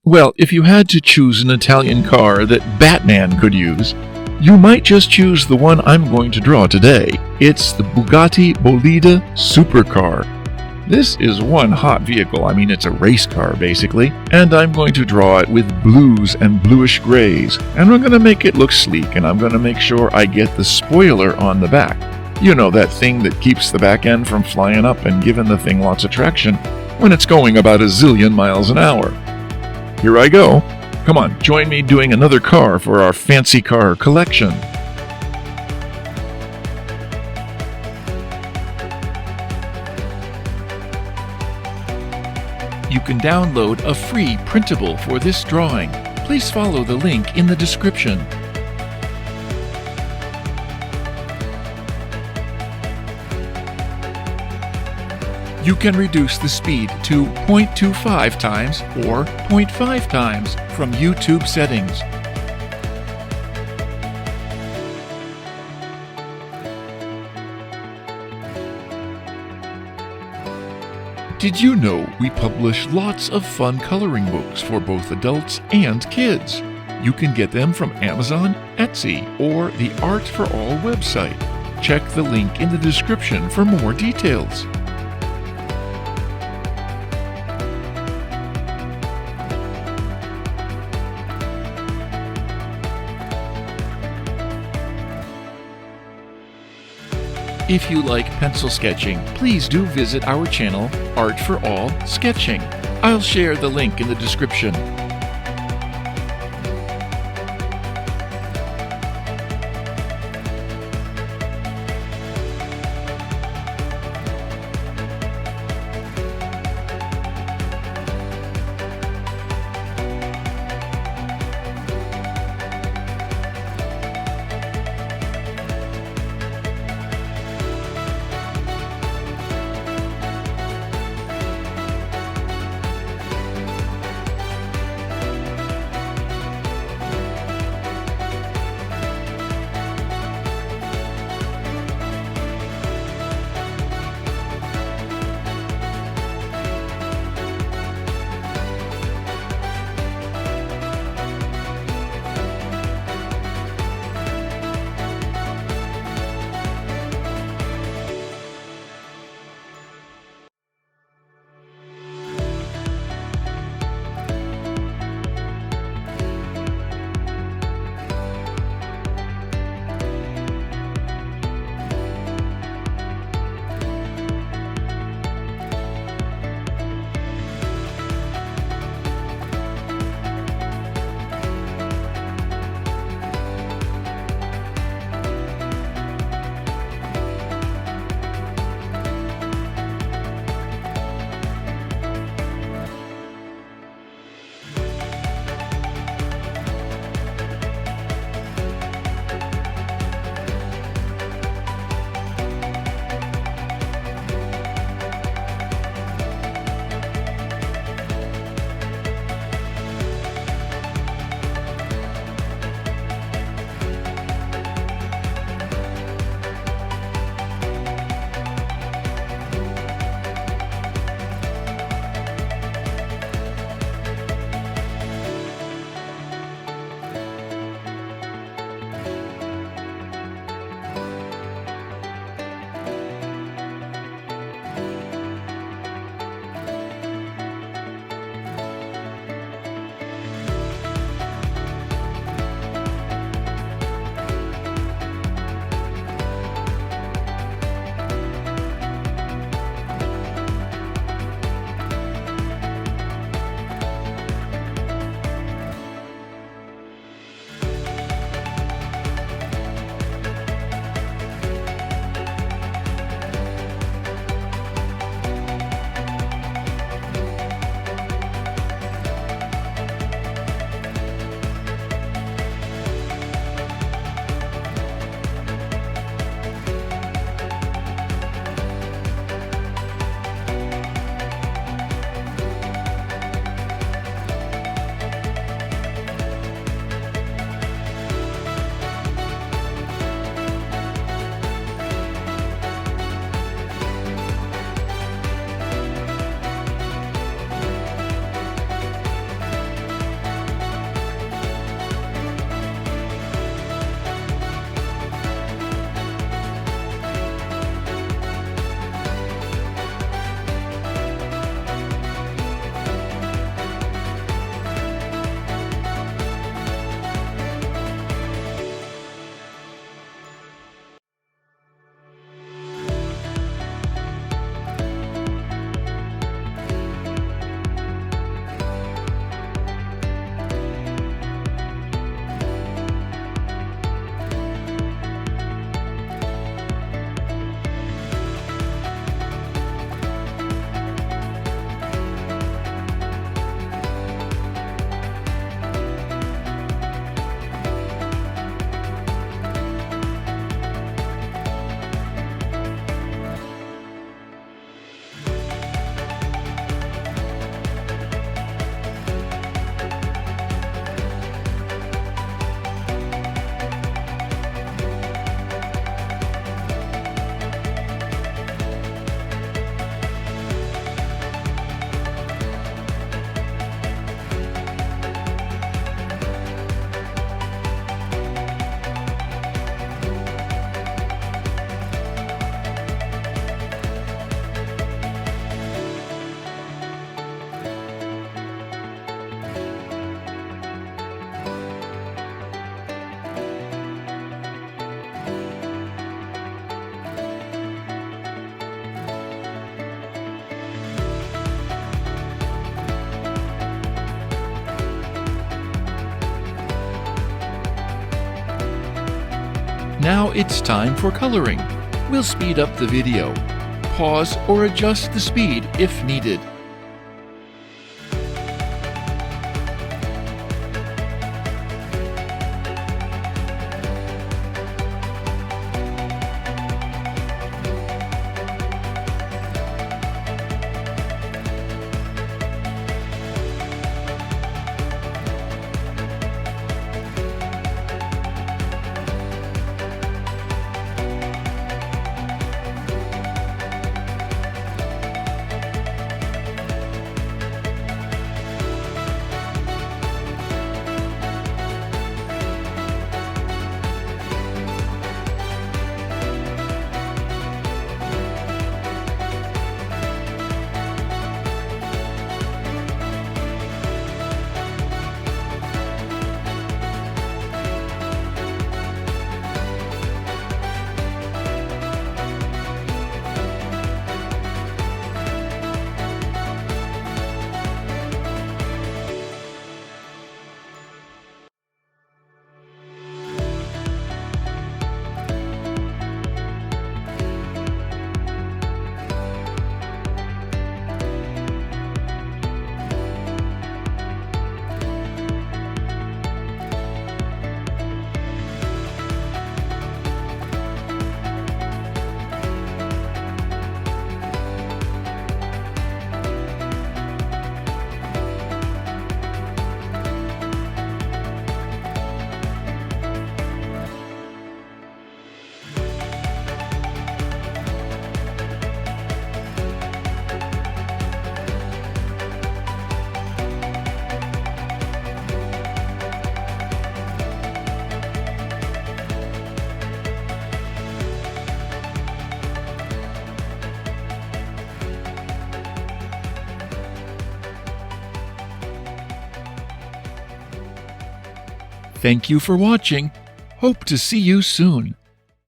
Well, if you had to choose an Italian car that Batman could use, you might just choose the one I'm going to draw today. It's the Bugatti Bolide supercar. This is one hot vehicle. I mean, it's a race car, basically, and I'm going to draw it with blues and bluish grays, and I'm going to make it look sleek, and I'm going to make sure I get the spoiler on the back. You know, that thing that keeps the back end from flying up and giving the thing lots of traction when it's going about a zillion miles an hour. Here I go. Come on, join me doing another car for our fancy car collection. You can download a free printable for this drawing. Please follow the link in the description. You can reduce the speed to 0.25 times or 0.5 times from YouTube settings. Did you know we publish lots of fun coloring books for both adults and kids? You can get them from Amazon, Etsy, or the Art for All website. Check the link in the description for more details. If you like pencil sketching, please do visit our channel, Art for All Sketching. I'll share the link in the description. Now it's time for coloring. We'll speed up the video. Pause or adjust the speed if needed. Thank you for watching. Hope to see you soon.